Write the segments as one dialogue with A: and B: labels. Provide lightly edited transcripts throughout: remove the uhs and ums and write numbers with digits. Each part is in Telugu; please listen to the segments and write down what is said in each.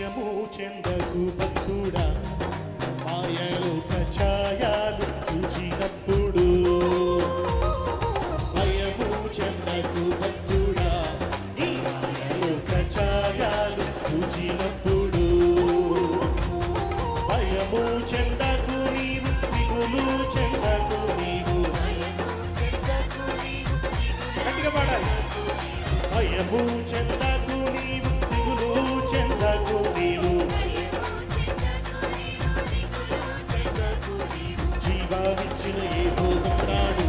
A: భయము చెందకు భక్తుడా, మాయలోక ఛాయలు చూచినప్పుడు. భయము చెందకు భక్తుడా, ఈ మాయలోక ఛాయలు చూచినప్పుడు. భయము చెందకు నీవు, దిగులు చెందకు నీవు. గట్టిగా పాడాలి. భయము చెందకు నీవు, దిగులు చెందకు నీవు. జీవానిచ్చిన యెహోవాన్నాడు,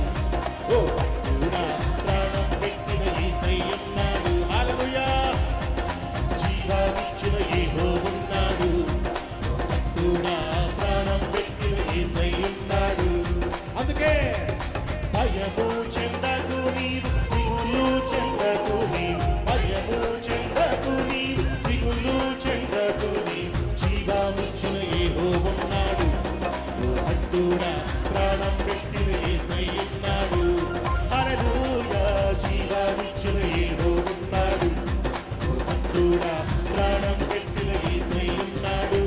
A: ఓ భక్తుడా, ప్రాణం పెట్టిన యేసయ్యన్నాడు. హల్లెలూయా. జీవానిచ్చిన యెహోవాన్నాడు, ఓ భక్తుడా, ప్రాణం పెట్టిన యేసయ్యన్నాడు. అందుకే భయము చెందకు నీవు, దిగులు చెందకు నీవు. భయము చెందకు నీవు, దిగులు చెందకు నీవు. జీవానిచ్చిన యెహోవాన్నాడు, ఓ భక్తుడా, ప్రాణం పెట్టిన యేసయ్యన్నాడు. హల్లెలూయా. జీవానిచ్చిన యెహోవాన్నాడు, ఓ భక్తుడా, ప్రాణం పెట్టిన యేసయ్యన్నాడు.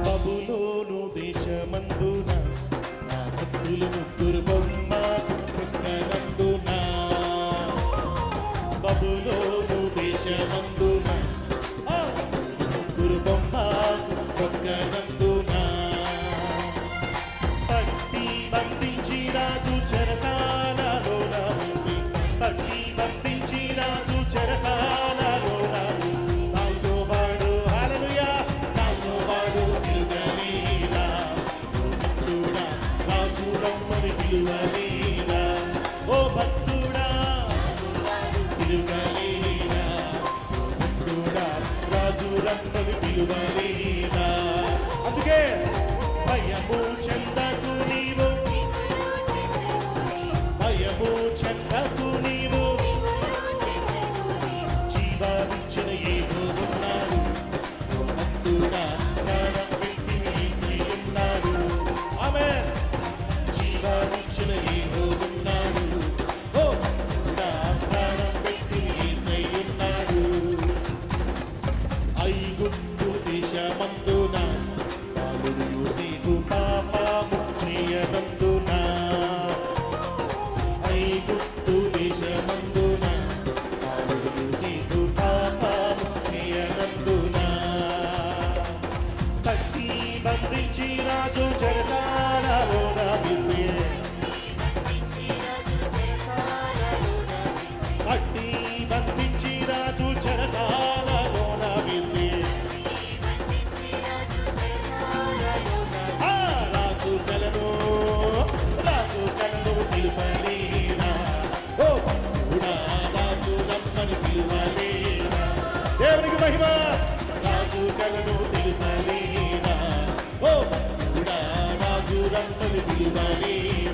A: బబులోను దేశమందున నా భక్తులు ముగ్గురు బొమ్మకు మొక్కనందున. బబులోను దేశమందున ఆ భక్తులు ముగ్గురు బొమ్మకు మొక్కనందున. పట్టి బంధించి రాజు చెరసాలలోన ఉంది. పట్టి బంధించి రాజు చెరసాలలోన ఉంది. నాలుగో వాడు హల్లెలూయా, నాలుగో వాడు తిరుగలేదా. ఓ భక్తుడా, రాజు రమ్మని పిలువలేదా. ఓ భక్తుడా, తిరుగలేదా. ఓ భక్తుడా, రాజు రమ్మని పిలువలేదా. అందుకే భయము చెందకు నీవు, భయము చెందకు నీవు. జీవానిచ్చిన యెహోవాన్నాడు, ఓ భక్తుడా, ప్రాణం పెట్టిన యేసయ్యన్నాడు. ఆమేన్. జీవానిచ్చిన యెహోవాన్నాడు, ఓ భక్తుడా, ప్రాణం పెట్టిన యేసయ్యన్నాడు. ఐగుప్తు దేశమందున బాలుడు యోసేపు పాపము చేయనందున. ఐగుప్తు దేశమందున బాలుడు యోసేపు పాపము చేయనందున. పట్టి బంధించి రాజు చెరసాలలోన వేసి. పట్టి బంధించి రాజు చెరసాలలోన వేసి. ఆ రాజు కలను, రాజు కలను పిలువలేదా. ఓ భక్తుడా, రాజు రమ్మని పిలువలేదా. దేవునికి మహిమ. రాజు కలను పిలువలేదా. ఓ భక్తుడా, రాజు రమ్మని పిలువలేదా.